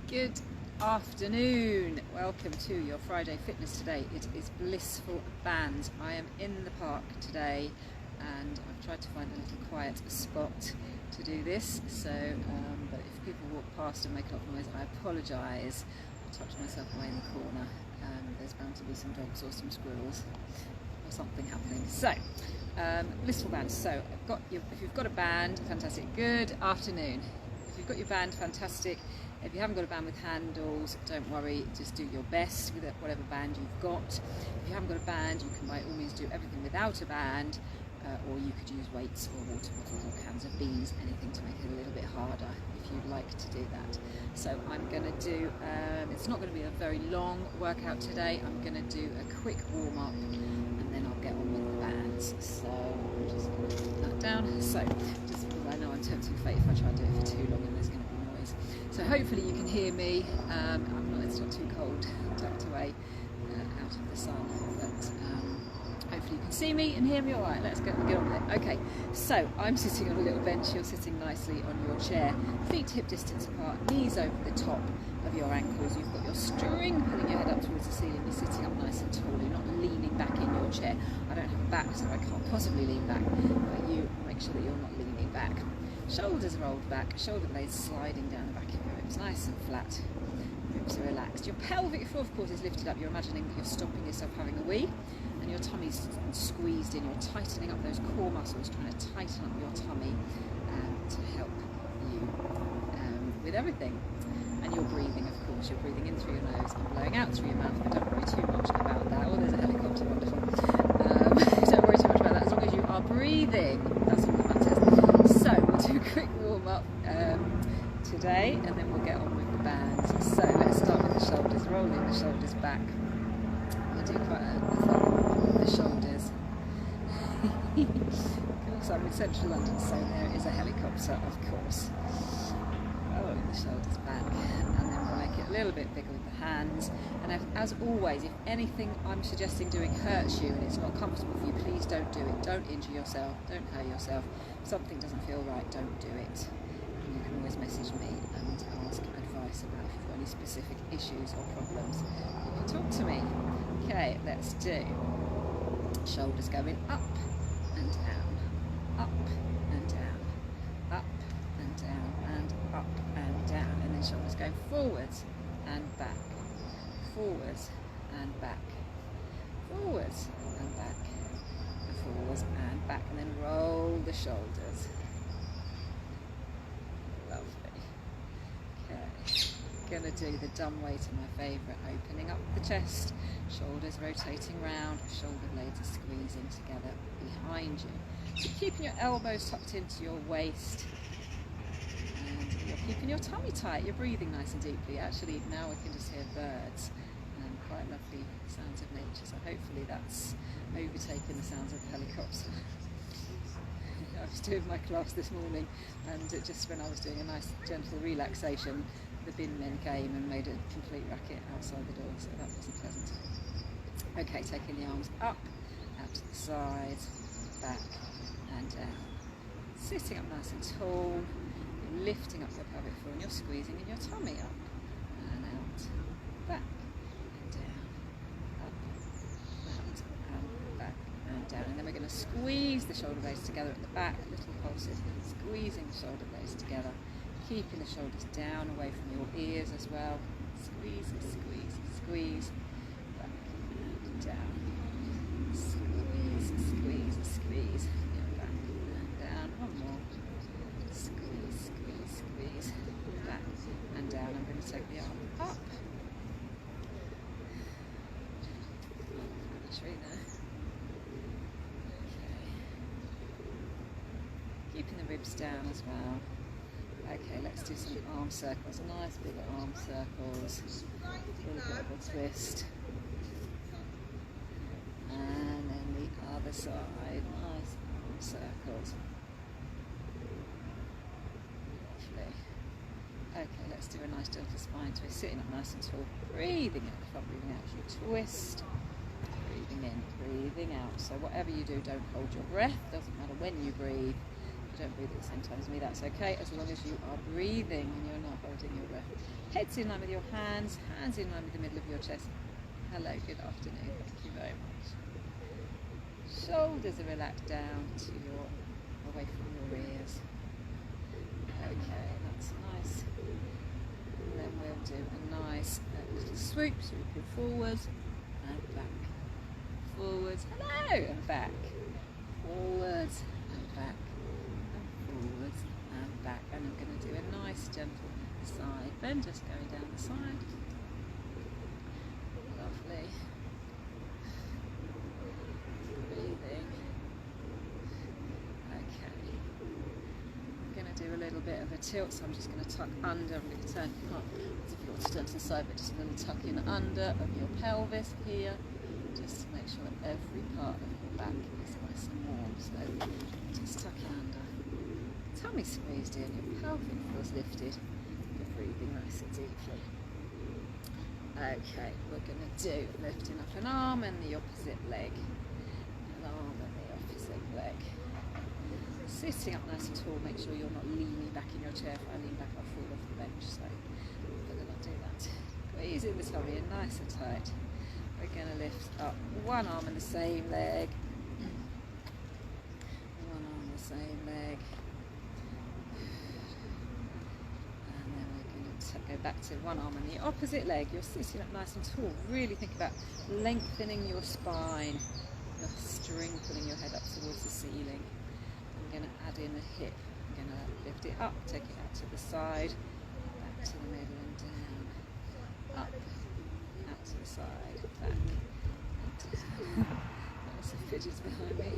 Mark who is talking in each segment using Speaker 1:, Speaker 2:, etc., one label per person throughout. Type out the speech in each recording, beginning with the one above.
Speaker 1: Good afternoon. Welcome to your Friday fitness today. It is Blissful Bands. I am in the park today and I've tried to find a little quiet spot to do this. But if people walk past and make a lot of noise, I apologise. I touched myself away in the corner. There's bound to be some dogs or some squirrels or something happening. So, Blissful Bands. So, if you've got a band, fantastic. Good afternoon. If you've got your band, fantastic. If you haven't got a band with handles, don't worry, just do your best with whatever band you've got. If you haven't got a band, you can by all means do everything without a band, or you could use weights or water bottles or cans of beans, anything to make it a little bit harder if you'd like to do that. So I'm going to do, it's not going to be a very long workout today, I'm going to do a quick warm up and then I'll get on with the bands. So I'm just going to put that down. So just because I know I'm tempting fate if I try to do it for too long and there's going to be noise. So hopefully you can hear me. It's not too cold, tucked away out of the sun, but hopefully you can see me and hear me all right. Let's get on with it. Okay, so I'm sitting on a little bench, you're sitting nicely on your chair, feet hip distance apart, knees over the top of your ankles, you've got your string pulling your head up towards the ceiling, you're sitting up nice and tall, you're not leaning back in your chair. I don't have a back, so I can't possibly lean back, but you make sure that you're not leaning back. Shoulders rolled back, shoulder blades sliding down the back of your ribs, nice and flat, ribs are relaxed. Your pelvic floor, of course, is lifted up. You're imagining that you're stopping yourself having a wee, and your tummy's squeezed in. You're tightening up those core muscles, trying to tighten up your tummy to help you with everything. And you're breathing, of course. You're breathing in through your nose and blowing out through your mouth, but don't worry too much about that. Oh, there's a helicopter, wonderful. Don't worry too much about that, as long as you are breathing. That's all that matters. So we'll do a quick warm up today and then we'll get on with the bands. So let's start with the shoulders, rolling the shoulders back. We'll do quite a thorough warm up with the shoulders. Of course, I'm in central London, so there is a helicopter, of course. Rolling the shoulders back, and then we'll make it a little bit bigger with the hands. And as always, if anything I'm suggesting doing hurts you and it's not comfortable for you, please don't do it. Don't injure yourself, don't hurt yourself. If something doesn't feel right, don't do it. And you can always message me and ask advice about if you've got any specific issues or problems. You can talk to me. Okay, let's do shoulders going up and down, up and down, up and down, and up and down, and then shoulders going forwards and back, forwards and back, forwards and back, forwards and back, and then roll the shoulders. Lovely. Okay, gonna do the dumb way to my favourite, opening up the chest, shoulders rotating round, shoulder blades are squeezing together behind you. So keeping your elbows tucked into your waist, and you're keeping your tummy tight, you're breathing nice and deeply. Actually, now we can just hear birds and quite lovely sounds of nature, so hopefully that's overtaken the sounds of the helicopter. I was doing my class this morning, and just when I was doing a nice gentle relaxation, the bin men came and made a complete racket outside the door, so that wasn't pleasant. Okay, taking the arms up, out to the sides, back and down. Sitting up nice and tall, you're lifting up your pelvic floor and you're squeezing in your tummy up and out, back and down, up, out and back and down. And then we're going to squeeze the shoulder blades together at the back, little pulses, squeezing the shoulder blades together, keeping the shoulders down away from your ears as well. Squeeze, squeeze, squeeze, back and down. Squeeze, squeeze, squeeze. Back and down. One more. Squeeze, squeeze, squeeze. Back and down. I'm going to take the arm up. The tree there. Okay. Keeping the ribs down as well. Okay, let's do some arm circles. Nice big arm circles. A little bit of a twist. And then the other side. Nice arm circles. Lovely. Okay, let's do a nice gentle spine twist. Sitting up nice and tall. Breathing in, not breathing out as you twist. Breathing in, breathing out. So whatever you do, don't hold your breath. Doesn't matter when you breathe. you don't breathe at the same time as me, that's okay, as long as you are breathing and you're not holding your breath. Head's in line with your hands, hands in line with the middle of your chest. Hello, good afternoon, thank you very much. Shoulders are relaxed down to your, away from your ears. Okay, that's nice. And then we'll do a nice little swoop, swooping forwards and back. Forwards, hello, and back. Forwards and back. And forwards and back. And I'm going to do a nice gentle side bend, just going down the side. Lovely. Breathing. Okay. I'm going to do a little bit of a tilt, so I'm just going to tuck under. I'm going to turn, it's difficult to turn to the side, but just going to tuck in under of your pelvis here, just to make sure that every part of your back is nice and warm. So just tuck it under. Tummy squeezed in, your pelvic feels lifted. You're breathing nice and deeply. Okay, we're going to do lifting up an arm and the opposite leg. An arm and the opposite leg. Sitting up nice and tall, make sure you're not leaning back in your chair. If I lean back, I'll fall off the bench, so better not do that. Squeeze in the tummy in nice and tight. We're going to lift up one arm and the same leg. One arm and the same leg. And then we're going to go back to one arm and the opposite leg. You're sitting up nice and tall. Really think about lengthening your spine. The string pulling your head up towards the ceiling. I'm going to add in the hip. I'm going to lift it up, take it out to the side, back to the middle and down. Up. Out to the side, back, and down. That's the fidgets behind me.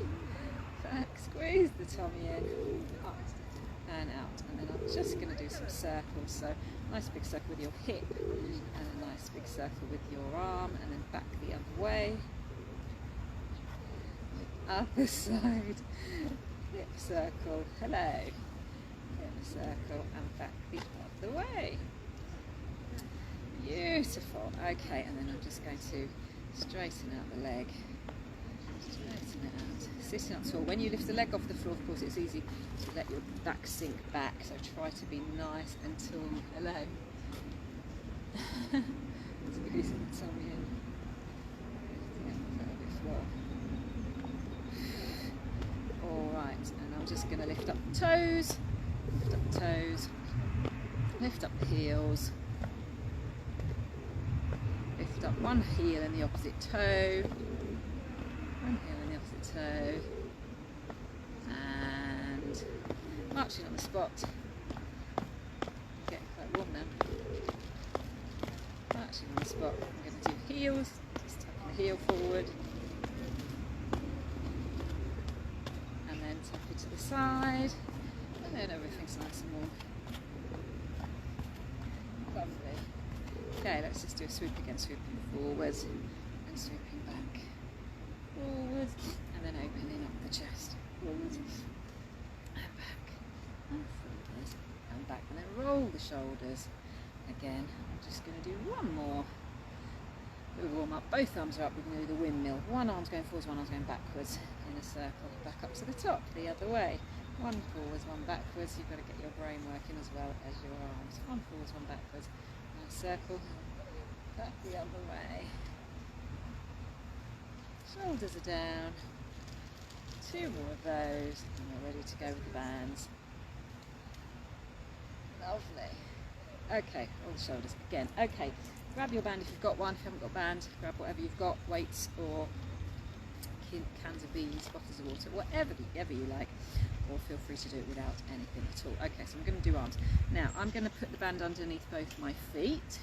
Speaker 1: Back, squeeze the tummy in, up and out. And then I'm just going to do some circles. So nice big circle with your hip, and a nice big circle with your arm, and then back the other way. Other side, hip circle, hello. Hip circle, and back the other way. Beautiful. Okay, and then I'm just going to straighten out the leg. Straighten it out. Sitting up tall. When you lift the leg off the floor, of course, it's easy to let your back sink back. So try to be nice and tall. Hello. Squeezing the tummy in. All right, and I'm just going to lift up the toes. Lift up the toes. Lift up the heels. Lift up one heel and the opposite toe, one heel and the opposite toe, and marching on the spot. Getting quite warm now. Marching on the spot. I'm going to do heels, just tucking the heel forward, and then tuck it to the side, and then everything's nice and warm. Lovely. Okay, let's just do a swoop again, swooping forwards and swooping back. Forwards, and then opening up the chest. Forwards, and back, and forwards, and back. And then roll the shoulders. Again, I'm just going to do one more. We'll warm up, both arms are up, we're going to do the windmill. One arm's going forwards, one arm's going backwards in a circle. Back up to the top, the other way. One forwards, one backwards. You've got to get your brain working as well as your arms. One forwards, one backwards. Circle, back the other way. Shoulders are down. Two more of those, and we're ready to go with the bands. Lovely. Okay, all the shoulders again. Okay, grab your band if you've got one. If you haven't got a band, grab whatever you've got, weights or cans of beans, bottles of water, whatever you like, or feel free to do it without anything at all. Okay, so I'm going to do arms. Now I'm going to put the band underneath both my feet,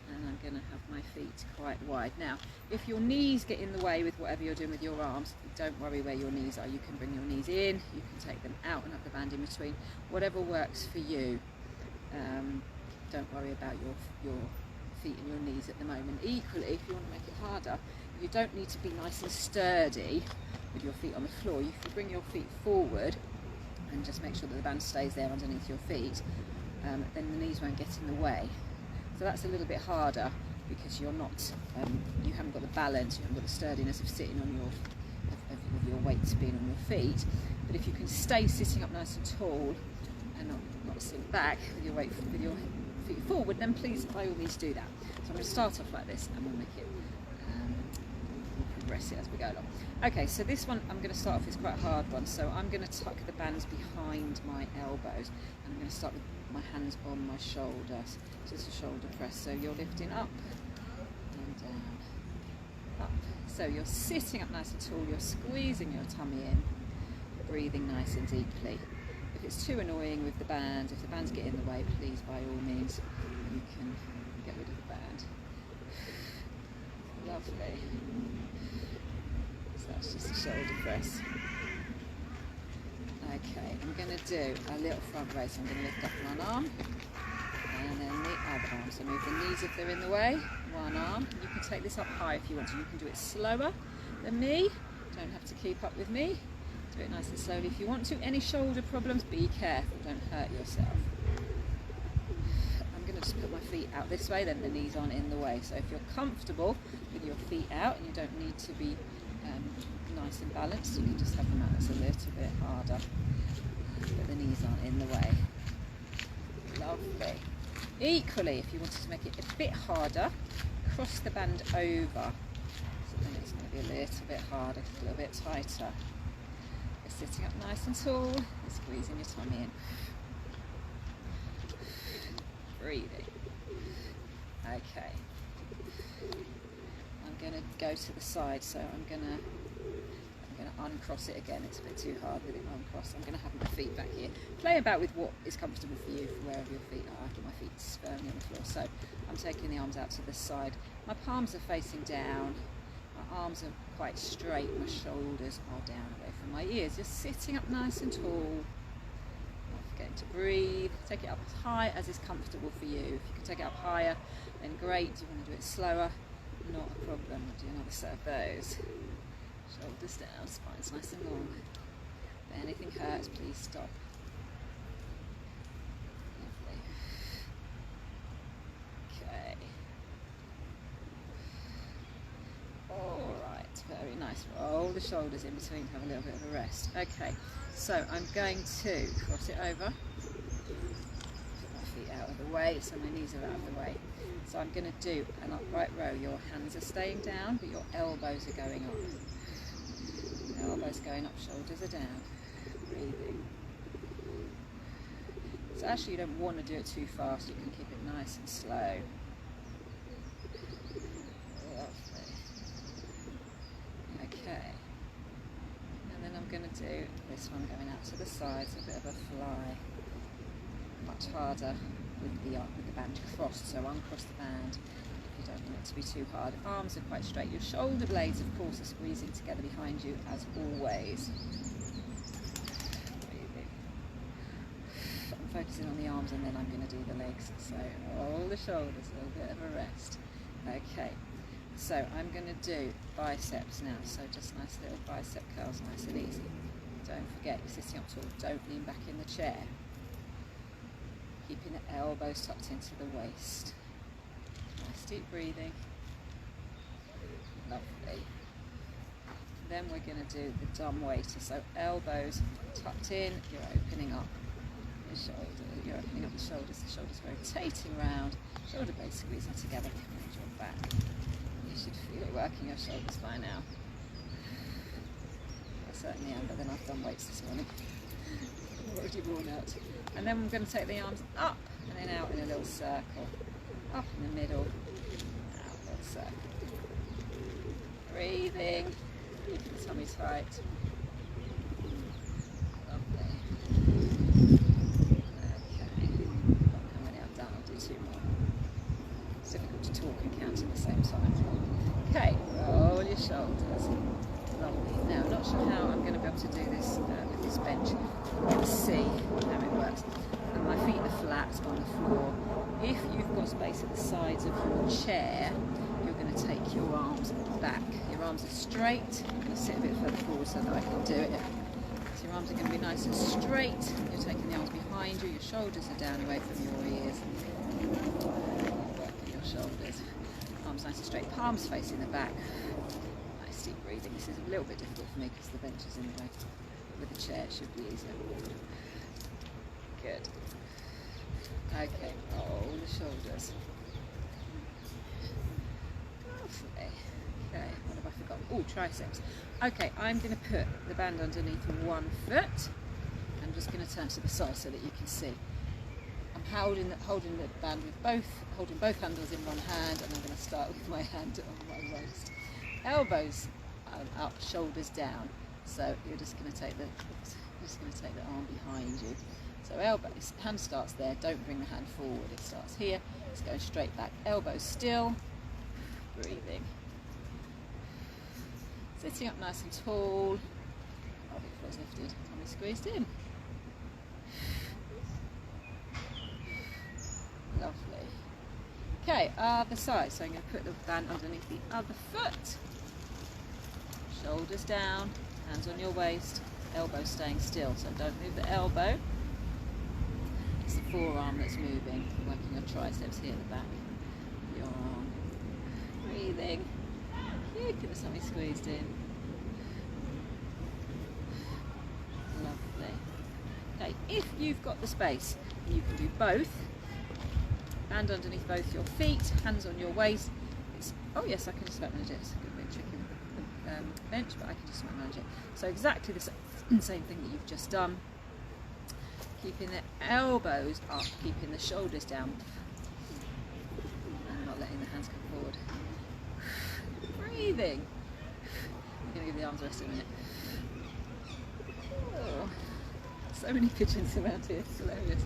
Speaker 1: and I'm going to have my feet quite wide. Now, if your knees get in the way with whatever you're doing with your arms, don't worry where your knees are. You can bring your knees in, you can take them out and have the band in between, whatever works for you. Don't worry about your feet and your knees at the moment. Equally, if you want to make it harder, you don't need to be nice and sturdy with your feet on the floor. You can bring your feet forward and just make sure that the band stays there underneath your feet, then the knees won't get in the way. So that's a little bit harder because you're not, you haven't got the balance, you haven't got the sturdiness of sitting on your, of your weights being on your feet. but if you can stay sitting up nice and tall and not sink back with your weight, with your feet forward, then please by all means do that. So I'm going to start off like this, and we'll make it progress it as we go along. Okay, so this one I'm going to start off is quite a hard one, so I'm going to tuck the bands behind my elbows, and I'm going to start with my hands on my shoulders, just a shoulder press. So you're lifting up and down, up. So you're sitting up nice and tall, you're squeezing your tummy in, breathing nice and deeply. If it's too annoying with the band, if the bands get in the way, please by all means you can get rid of the band. Lovely. So that's just a shoulder press. Okay, I'm going to do a little front raise. I'm going to lift up one arm and then the other arm. So move the knees if they're in the way. One arm. You can take this up high if you want to. You can do it slower than me. Don't have to keep up with me. Do it nice and slowly if you want to. Any shoulder problems, be careful. Don't hurt yourself. I'm going to just put my feet out this way, then the knees aren't in the way. So if you're comfortable with your feet out and you don't need to be nice and balanced, you can just have them out. It's a little bit harder, but the knees aren't in the way. Lovely. Equally, if you wanted to make it a bit harder, cross the band over. So then it's going to be a little bit harder, a little bit tighter. You're sitting up nice and tall, and squeezing your tummy in. Breathing. Okay. I'm going to go to the side, so I'm going to uncross it again. It's a bit too hard with it uncrossed. I'm going to have my feet back here. Play about with what is comfortable for you, for wherever your feet are. My feet firmly on the floor, so I'm taking the arms out to the side. My palms are facing down. My arms are quite straight. My shoulders are down away from my ears. Just sitting up nice and tall. Not forgetting to breathe. Take it up as high as is comfortable for you. If you can take it up higher, then great. Do you want to do it slower? Not a problem. We'll do another set of those. Shoulders down, spine's nice and long. If anything hurts, please stop. Lovely. Okay. Alright, very nice. Roll the shoulders in between to have a little bit of a rest. Okay, so I'm going to cross it over. Put my feet out of the way, so my knees are out of the way. So I'm going to do an upright row. Your hands are staying down, but your elbows are going up. Elbows going up, shoulders are down. Breathing. So actually you don't want to do it too fast, you can keep it nice and slow. Lovely. Okay. And then I'm going to do this one going out to the sides, a bit of a fly. Much harder with the band crossed, so uncross the band. You don't want it to be too hard. Arms are quite straight. Your shoulder blades, of course, are squeezing together behind you as always. Breathing. I'm focusing on the arms and then I'm going to do the legs. So roll the shoulders, a little bit of a rest. Okay, so I'm going to do biceps now. So just nice little bicep curls, nice and easy. Don't forget, you're sitting up tall. Don't lean back in the chair. Keeping the elbows tucked into the waist. Nice deep breathing. Lovely. Then we're going to do the dumb waiter. So elbows tucked in, you're opening up the shoulder. You're opening up the shoulders rotating round, shoulder blades squeezing together behind your back. You should feel it working your shoulders by now. I certainly am, but then I've done weights this morning. I'm already worn out. And then we're going to take the arms up and then out in a little circle. Up in the middle, out, little circle. Breathing, keeping the tummy tight. Lovely. Okay, how many I've done? I'll do two more. It's difficult to talk and count at the same time. Okay, roll your shoulders. Lovely. Now, I'm not sure how I'm going to be able to do this with this bench. Let's see how it works. And my feet are flat on the floor. If you've got space at the sides of your chair, you're going to take your arms back. Your arms are straight. I'm going to sit a bit further forward so that I can do it. So your arms are going to be nice and straight. You're taking the arms behind you. Your shoulders are down away from your ears. Working your shoulders. Arms nice and straight. Palms facing the back. Nice deep breathing. This is a little bit difficult for me because the bench is in the way. with a chair, it should be easier. Good. Okay, roll the shoulders. Lovely. Okay, what have I forgotten? Oh, triceps. Okay, I'm going to put the band underneath one foot. I'm just going to turn to the side so that you can see. I'm holding the band with holding both handles in one hand, and I'm going to start with my hand on my waist. Elbows up, shoulders down. So you're just going to take the arm behind you. So elbows, hand starts there. Don't bring the hand forward. It starts here. It's going straight back. Elbows still. Breathing. Sitting up nice and tall. Pelvic floor's lifted. Tummy squeezed in. Lovely. Okay, other side. So I'm going to put the band underneath the other foot. Shoulders down. Hands on your waist. Elbow staying still. So don't move the elbow. It's the forearm that's moving. Working your triceps here at the back. Your arm. Breathing. Keep the tummy squeezed in. Lovely. Okay, if you've got the space, you can do both. Band underneath both your feet, hands on your waist. Oh yes, I can just about manage it. It's a bit tricky with the bench, but I can just about manage it. So exactly the same thing that you've just done. Keeping the elbows up, keeping the shoulders down, and not letting the hands come forward. Breathing. I'm going to give the arms a rest in a minute. Oh, so many pigeons around here, it's hilarious.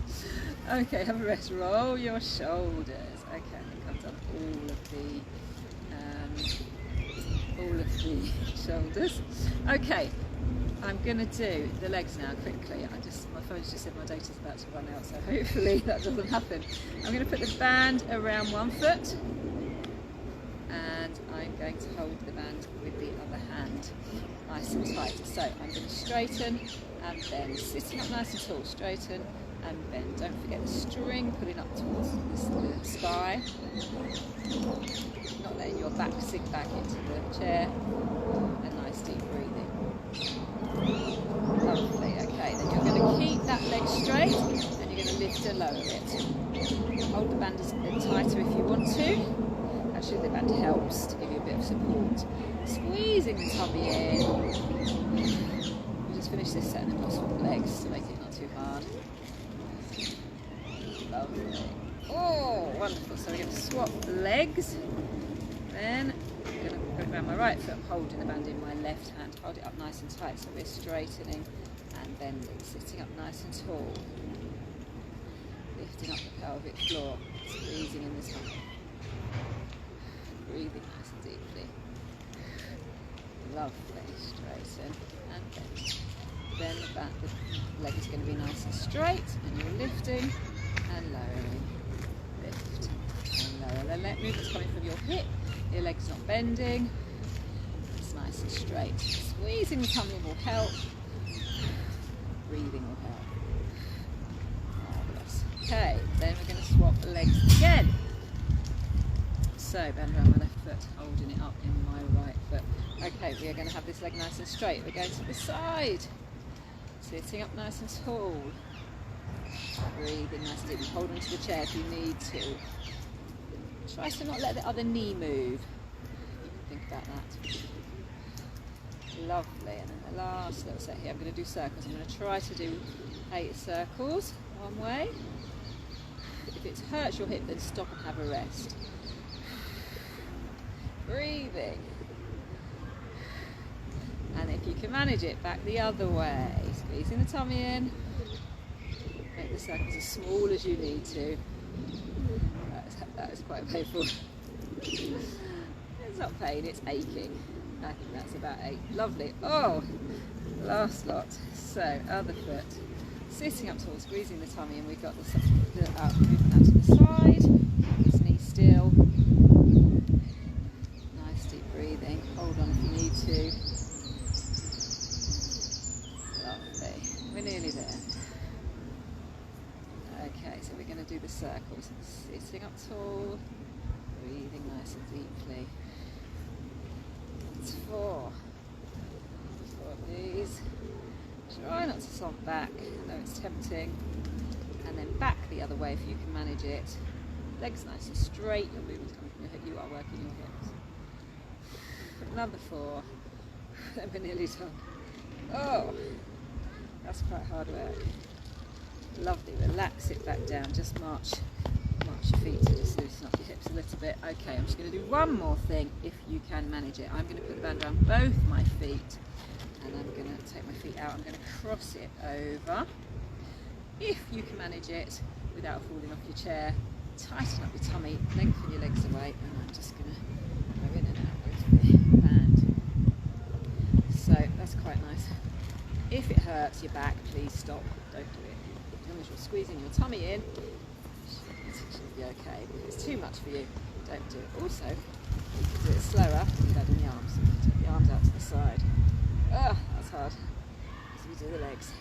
Speaker 1: Okay, have a rest. Roll your shoulders. Okay, I think I've done all of the shoulders. Okay, I'm going to do the legs now quickly. My phone's just said my data's about to run out, so hopefully that doesn't happen. I'm going to put the band around one foot. And I'm going to hold the band with the other hand nice and tight. So I'm going to straighten and bend, sitting up nice and tall, straighten and bend. Don't forget the string pulling up towards the sky, not letting your back sink back into the chair, and nice deep breathing. Lovely. Okay, then you're going to keep that leg straight and you're going to lift and lower it. Hold the band tighter if you want to. Actually, the band helps to give you a bit of support. Squeezing the tummy in. We'll just finish this set and then we'll swap the legs to make it not too hard. Lovely. Oh, wonderful. So we're going to swap legs. Then I'm going to put around my right foot, holding the band in my left hand. Hold it up nice and tight so we're straightening and bending. Sitting up nice and tall. Lifting up the pelvic floor. Squeezing in the tummy. Breathing nice and deeply. Lovely. Straighten and bend. Then the leg is going to be nice and straight, and you're lifting and lowering. Lift and lower. The leg movement's coming from your hip. Your leg's not bending. It's nice and straight. Squeezing the tummy will help. Breathing will help. Marvellous. Okay, then we're going to swap the legs again. So, bend around my left foot, holding it up in my right foot. Okay, we are going to have this leg nice and straight. We're going to the side. Sitting up nice and tall. Breathing nice and deep. Hold onto the chair if you need to. Try to not let the other knee move. You can think about that. Lovely. And then the last little set here, I'm going to do circles. I'm going to try to do 8 circles one way. If it hurts your hip, then stop and have a rest. Breathing. And if you can manage it, back the other way. Squeezing the tummy in. Make the circles as small as you need to. That is quite painful. It's not pain, it's aching. I think that's about 8. Lovely. Oh, last lot. So, other foot. Sitting up tall, squeezing the tummy, and we've got the moving out to the side. This knee still. Nice deep breathing. Hold on if you need to. Lovely. We're nearly there. Okay, so we're going to do the circles. Sitting up tall, breathing nice and deeply. It's 4. 4 of these. Try not to slump back, though it's tempting. And then back the other way if you can manage it. Legs nice and straight, your movement's coming from your hip, you are working your hips. Another 4. Then we're nearly done. Oh, that's quite hard work. Lovely, relax it back down, just march your feet to just loosen up your hips a little bit. Okay, I'm just going to do one more thing if you can manage it. I'm going to put the band around both my feet and I'm going to take my feet out. I'm going to cross it over. If you can manage it without falling off your chair, tighten up your tummy, lengthen your legs away, and I'm just going to go in and out with the band. So that's quite nice. If it hurts your back, please stop, don't do it. As long as you're squeezing your tummy in, it should be okay. If it's too much for you, don't do it. Also, you can do it slower without doing the arms. Take the arms out to the side. Ah, that's hard. So we do the legs.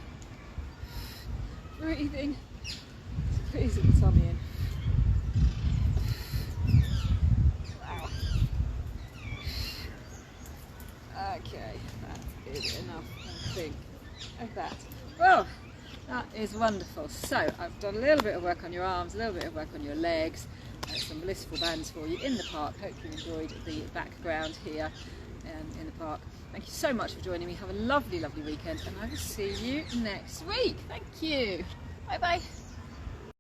Speaker 1: Breathing, squeezing the tummy in. Wow. Okay, that is enough, I think, of that. Well, that is wonderful. So I've done a little bit of work on your arms, a little bit of work on your legs, some blissful bands for you in the park. Hope you enjoyed the background here in the park. Thank you so much for joining me. Have a lovely, lovely weekend, and I will see you next week. Thank you. Bye bye.